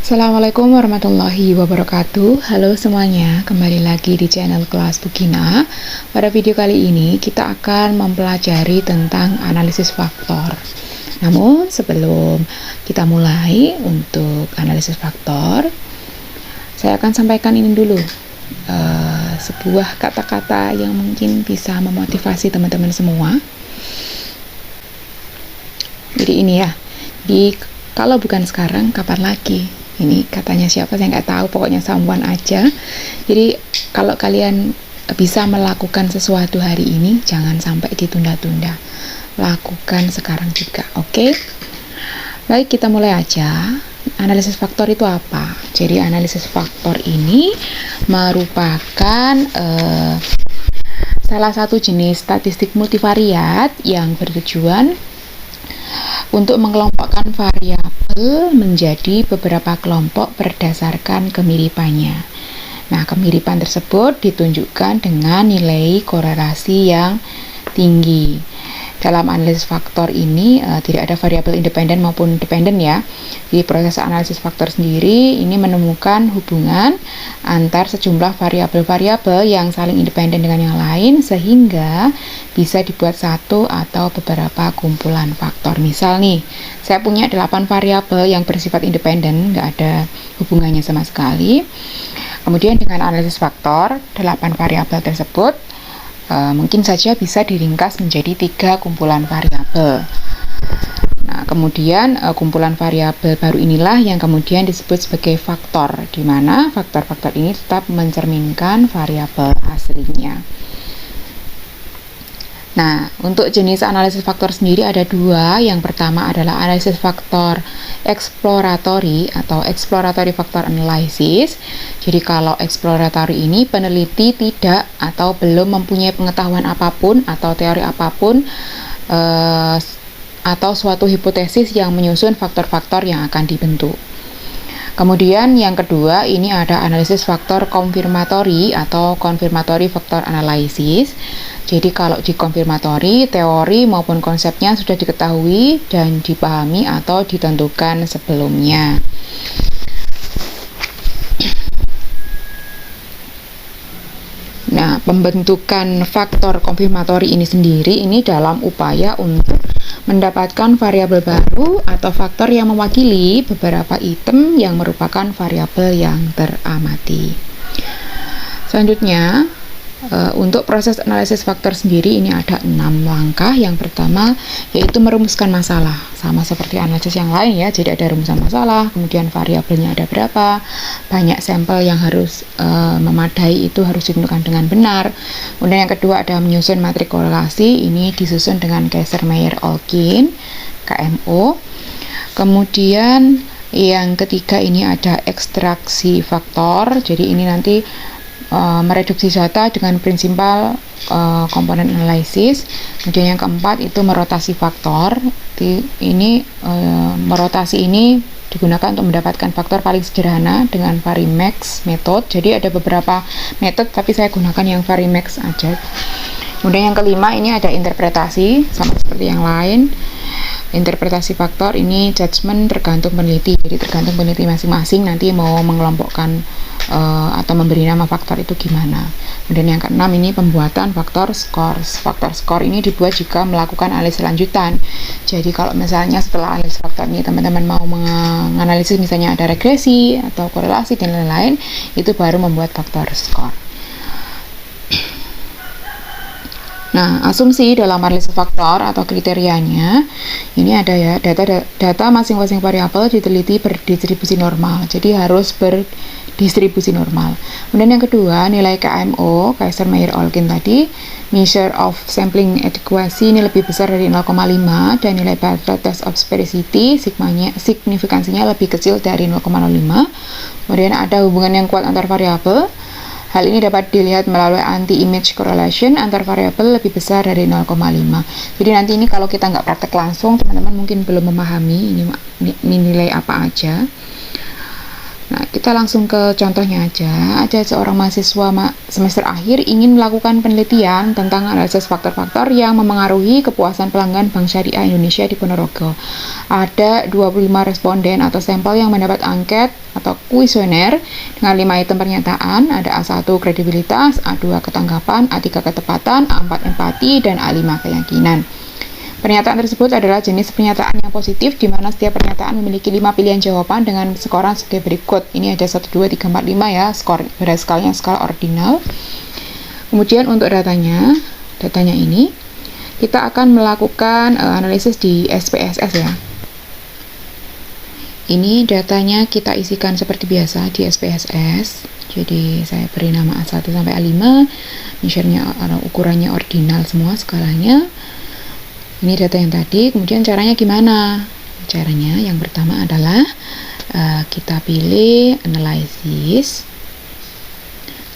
Assalamualaikum warahmatullahi wabarakatuh. Halo semuanya, kembali lagi di channel kelas Bugina. Pada video kali ini kita akan mempelajari tentang analisis faktor. Namun sebelum kita mulai untuk analisis faktor, saya akan sampaikan ini dulu, sebuah kata-kata yang mungkin bisa memotivasi teman-teman semua. Jadi ini ya, kalau bukan sekarang kapan lagi? Ini katanya siapa saya nggak tahu, pokoknya someone aja. Jadi kalau kalian bisa melakukan sesuatu hari ini, jangan sampai ditunda-tunda, lakukan sekarang juga, oke? Baik, kita mulai aja. Analisis faktor itu apa? Jadi analisis faktor ini merupakan salah satu jenis statistik multivariat yang bertujuan untuk mengelompokkan variabel menjadi beberapa kelompok berdasarkan kemiripannya. Nah, kemiripan tersebut ditunjukkan dengan nilai korelasi yang tinggi. Dalam analisis faktor ini tidak ada variabel independen maupun dependen ya. Di proses analisis faktor sendiri ini menemukan hubungan antar sejumlah variabel-variabel yang saling independen dengan yang lain sehingga bisa dibuat satu atau beberapa kumpulan faktor. Misal nih, saya punya 8 variabel yang bersifat independen, nggak ada hubungannya sama sekali. Kemudian dengan analisis faktor, 8 variabel tersebut mungkin saja bisa diringkas menjadi 3 kumpulan variabel. Nah, kemudian kumpulan variabel baru inilah yang kemudian disebut sebagai faktor, di mana faktor-faktor ini tetap mencerminkan variabel aslinya. Nah, untuk jenis analisis faktor sendiri ada 2. Yang pertama adalah analisis faktor exploratory atau exploratory factor analysis. Jadi kalau exploratory ini peneliti tidak atau belum mempunyai pengetahuan apapun atau teori apapun atau suatu hipotesis yang menyusun faktor-faktor yang akan dibentuk. Kemudian yang kedua ini ada analisis faktor konfirmatori atau confirmatory factor analysis. Jadi kalau di konfirmatori, teori maupun konsepnya sudah diketahui dan dipahami atau ditentukan sebelumnya. Nah, pembentukan faktor konfirmatori ini sendiri ini dalam upaya untuk mendapatkan variabel baru atau faktor yang mewakili beberapa item yang merupakan variabel yang teramati. Selanjutnya, untuk proses analisis faktor sendiri ini ada 6 langkah. Yang pertama yaitu merumuskan masalah, sama seperti analisis yang lain ya. Jadi ada rumusan masalah, kemudian variabelnya ada berapa, banyak sampel yang harus memadai, itu harus ditentukan dengan benar. Kemudian yang kedua ada menyusun matrik korelasi, ini disusun dengan Kaiser-Meyer-Olkin KMO. Kemudian yang ketiga ini ada ekstraksi faktor, jadi ini nanti mereduksi data dengan prinsipal komponen analisis. Kemudian yang keempat itu merotasi faktor. Merotasi ini digunakan untuk mendapatkan faktor paling sederhana dengan Varimax method. Jadi ada beberapa metode tapi saya gunakan yang Varimax aja. Kemudian yang kelima ini ada interpretasi, sama seperti yang lain. Interpretasi faktor ini judgement tergantung peneliti, jadi tergantung peneliti masing-masing nanti mau mengelompokkan atau memberi nama faktor itu gimana. Kemudian yang keenam ini pembuatan faktor scores. Faktor skor ini dibuat jika melakukan analisis lanjutan. Jadi kalau misalnya setelah analisis faktor ini teman-teman mau menganalisis misalnya ada regresi atau korelasi dan lain-lain, itu baru membuat faktor skor. Nah, asumsi dalam analisis faktor atau kriterianya ini ada ya, data masing-masing variabel diteliti berdistribusi normal. Jadi harus berdistribusi normal. Kemudian yang kedua, nilai KMO, Kaiser-Meyer-Olkin tadi, measure of sampling adequacy ini lebih besar dari 0,5 dan nilai Bartlett test of specificity signifikansinya lebih kecil dari 0,05. Kemudian ada hubungan yang kuat antar variabel. Hal ini dapat dilihat melalui anti-image correlation antar variabel lebih besar dari 0,5. Jadi nanti ini kalau kita nggak praktek langsung, teman-teman mungkin belum memahami ini nilai apa aja. Nah, kita langsung ke contohnya aja. Ada seorang mahasiswa semester akhir ingin melakukan penelitian tentang analisis faktor-faktor yang memengaruhi kepuasan pelanggan Bank Syariah Indonesia di Ponorogo. Ada 25 responden atau sampel yang mendapat angket atau kuesioner dengan 5 item pernyataan. Ada A1 kredibilitas, A2 ketanggapan, A3 ketepatan, A4 empati, dan A5 keyakinan. Pernyataan tersebut adalah jenis pernyataan yang positif di mana setiap pernyataan memiliki 5 pilihan jawaban dengan skoran sebagai berikut. Ini ada 1, 2, 3, 4, 5 ya, skor pada skalanya skala ordinal. Kemudian untuk datanya ini kita akan melakukan analisis di SPSS ya. Ini datanya kita isikan seperti biasa di SPSS. Jadi saya beri nama A1 sampai A5. Measure-nya ukurannya ordinal semua skalanya. Ini data yang tadi, kemudian caranya gimana? Caranya yang pertama adalah kita pilih analysis,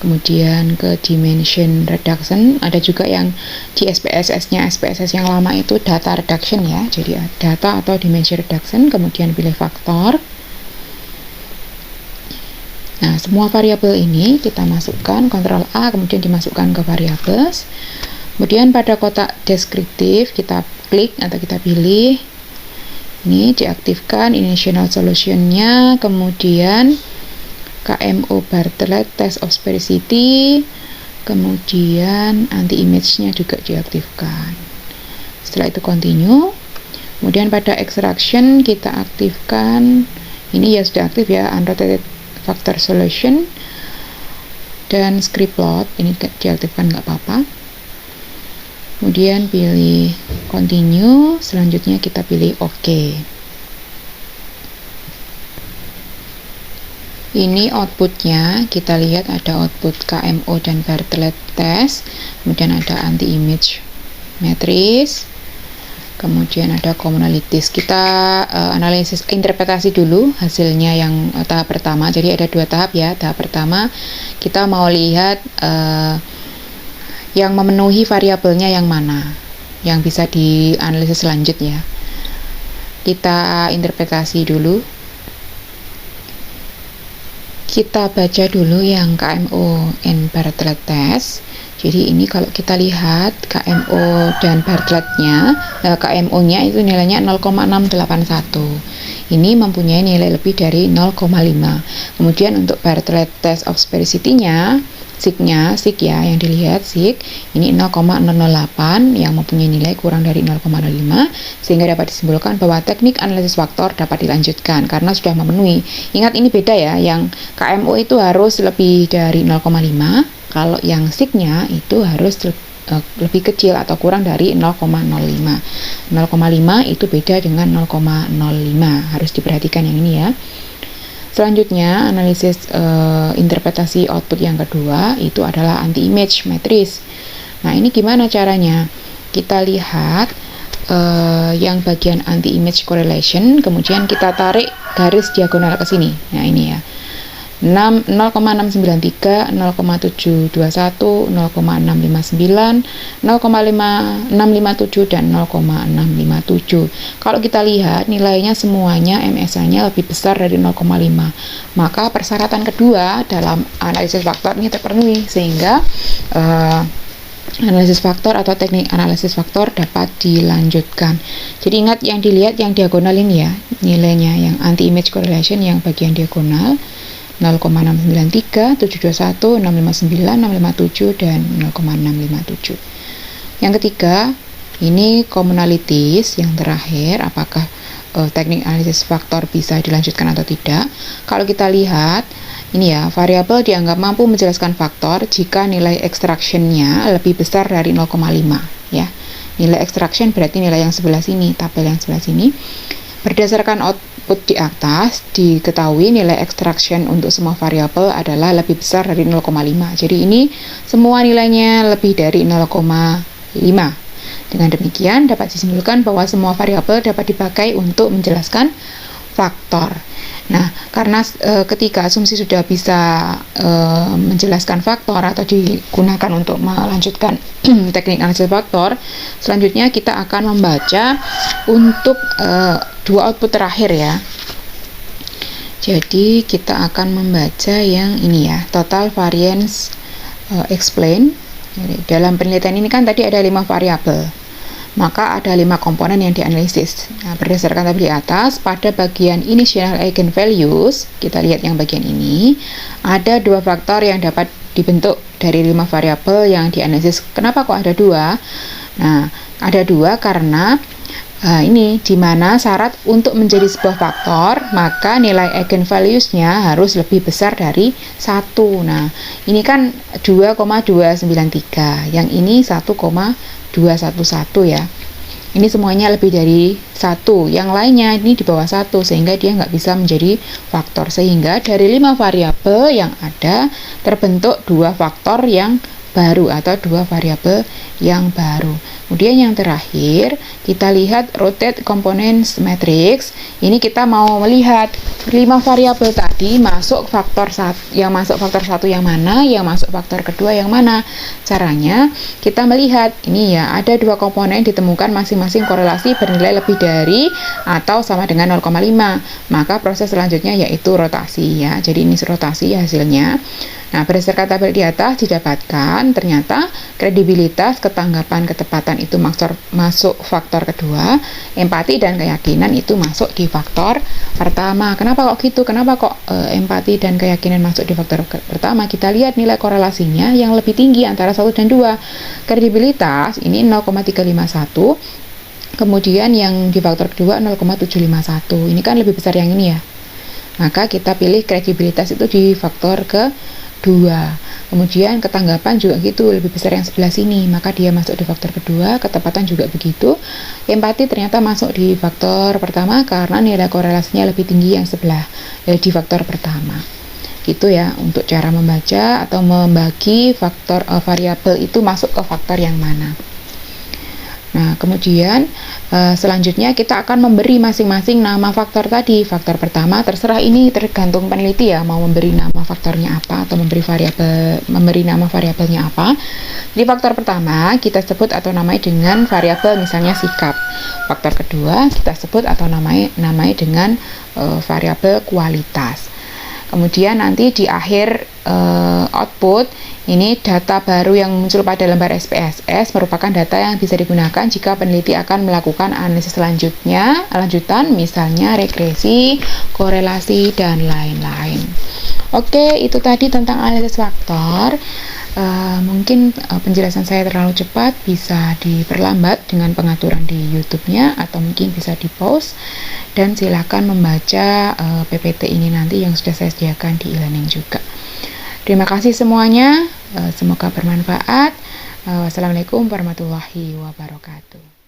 kemudian ke dimension reduction. Ada juga yang di SPSS-nya, SPSS yang lama itu data reduction ya, jadi data atau dimension reduction, kemudian pilih faktor. Nah, semua variabel ini kita masukkan, Ctrl A, kemudian dimasukkan ke variables. Kemudian pada kotak deskriptif kita klik atau kita pilih, ini diaktifkan initial solution-nya, kemudian KMO Bartlett Test of Sphericity, kemudian anti image-nya juga diaktifkan. Setelah itu continue. Kemudian pada extraction kita aktifkan, ini ya sudah aktif ya, unrotated factor solution, dan script plot ini diaktifkan nggak apa-apa. Kemudian pilih continue, selanjutnya kita pilih OK. Ini outputnya, kita lihat ada output KMO dan Bartlett test, kemudian ada anti-image matrix, kemudian ada commonalities. Kita analisis interpretasi dulu hasilnya yang tahap pertama, jadi ada 2 tahap ya. Tahap pertama kita mau lihat yang memenuhi variabelnya yang mana yang bisa dianalisis selanjutnya. Kita interpretasi dulu, kita baca dulu yang KMO and Bartlett test. Jadi ini kalau kita lihat KMO dan Bartlett-nya, KMO-nya itu nilainya 0,681. Ini mempunyai nilai lebih dari 0,5. Kemudian untuk Bartlett Test of Sphericity-nya, sig ya yang dilihat sig ini 0,008 yang mempunyai nilai kurang dari 0,05, sehingga dapat disimpulkan bahwa teknik analisis faktor dapat dilanjutkan karena sudah memenuhi. Ingat ini beda ya, yang KMO itu harus lebih dari 0,5, kalau yang sig-nya itu harus lebih kecil atau kurang dari 0,05. 0,5 itu beda dengan 0,05, harus diperhatikan yang ini ya. Selanjutnya analisis interpretasi output yang kedua itu adalah anti-image matrix. Nah ini gimana caranya? Kita lihat yang bagian anti-image correlation, kemudian kita tarik garis diagonal ke sini. Nah ini ya, 0,693, 0,721, 0,659, 0,5657 dan 0,657. Kalau kita lihat nilainya semuanya MSA-nya lebih besar dari 0,5, maka persyaratan kedua dalam analisis faktor ini terpenuhi, sehingga analisis faktor atau teknik analisis faktor dapat dilanjutkan. Jadi ingat yang dilihat yang diagonal ini ya, nilainya yang anti-image correlation yang bagian diagonal 0,693, 721, 659, 657 dan 0,657. Yang ketiga, ini commonalities yang terakhir, apakah teknik analisis faktor bisa dilanjutkan atau tidak. Kalau kita lihat ini ya, variabel dianggap mampu menjelaskan faktor jika nilai extraction-nya lebih besar dari 0,5 ya. Nilai extraction berarti nilai yang sebelah sini, tabel yang sebelah sini. Berdasarkan output di atas, diketahui nilai extraction untuk semua variabel adalah lebih besar dari 0,5. Jadi ini semua nilainya lebih dari 0,5. Dengan demikian dapat disimpulkan bahwa semua variabel dapat dipakai untuk menjelaskan faktor. Nah, karena ketika asumsi sudah bisa menjelaskan faktor atau digunakan untuk melanjutkan teknik analisis faktor, selanjutnya kita akan membaca untuk 2 output terakhir ya. Jadi kita akan membaca yang ini ya, total variance explain. Jadi, dalam penelitian ini kan tadi ada 5 variabel, maka ada 5 komponen yang dianalisis. Nah, berdasarkan tabel di atas, pada bagian initial eigenvalues, kita lihat yang bagian ini, ada 2 faktor yang dapat dibentuk dari 5 variabel yang dianalisis. Kenapa kok ada 2? Nah, ada 2 karena ini di mana syarat untuk menjadi sebuah faktor, maka nilai eigenvalues-nya harus lebih besar dari 1. Nah, ini kan 2,293, yang ini 1,211 ya. Ini semuanya lebih dari 1, yang lainnya ini di bawah 1, sehingga dia nggak bisa menjadi faktor. Sehingga dari 5 variabel yang ada, terbentuk 2 faktor yang baru atau 2 variabel yang baru. Kemudian yang terakhir, kita lihat rotate components matrix. Ini kita mau melihat 5 variabel tadi masuk faktor 1, yang masuk faktor 1 yang mana, yang masuk faktor kedua yang mana. Caranya kita melihat ini ya, ada 2 komponen ditemukan masing-masing korelasi bernilai lebih dari atau sama dengan 0,5. Maka proses selanjutnya yaitu rotasi ya. Jadi ini rotasi hasilnya. Nah, berdasarkan tabel di atas didapatkan ternyata kredibilitas, ketanggapan, ketepatan itu masuk faktor kedua, empati dan keyakinan itu masuk di faktor pertama. Kenapa kok gitu? Kenapa kok empati dan keyakinan masuk di faktor pertama? Kita lihat nilai korelasinya yang lebih tinggi antara 1 dan 2. Kredibilitas ini 0,351, kemudian yang di faktor kedua 0,751. Ini kan lebih besar yang ini ya. Maka kita pilih kredibilitas itu di faktor kedua. Kemudian ketanggapan juga gitu, lebih besar yang sebelah sini, maka dia masuk di faktor kedua. Ketepatan juga begitu. Empati ternyata masuk di faktor pertama karena nilai korelasinya lebih tinggi yang sebelah di faktor pertama. Gitu ya untuk cara membaca atau membagi faktor variabel itu masuk ke faktor yang mana. Nah, kemudian selanjutnya kita akan memberi masing-masing nama faktor tadi. Faktor pertama terserah, ini tergantung peneliti ya, mau memberi nama faktornya apa atau memberi nama variabelnya apa. Di faktor pertama kita sebut atau namai dengan variabel misalnya sikap. Faktor kedua kita sebut atau namai dengan variabel kualitas. Kemudian nanti di akhir output, ini data baru yang muncul pada lembar SPSS merupakan data yang bisa digunakan jika peneliti akan melakukan analisis lanjutan, misalnya regresi, korelasi, dan lain-lain. Oke, itu tadi tentang analisis faktor. Mungkin penjelasan saya terlalu cepat, bisa diperlambat dengan pengaturan di YouTube-nya atau mungkin bisa di pause, dan silakan membaca PPT ini nanti yang sudah saya sediakan di e-learning juga. Terima kasih semuanya, semoga bermanfaat. Wassalamualaikum warahmatullahi wabarakatuh.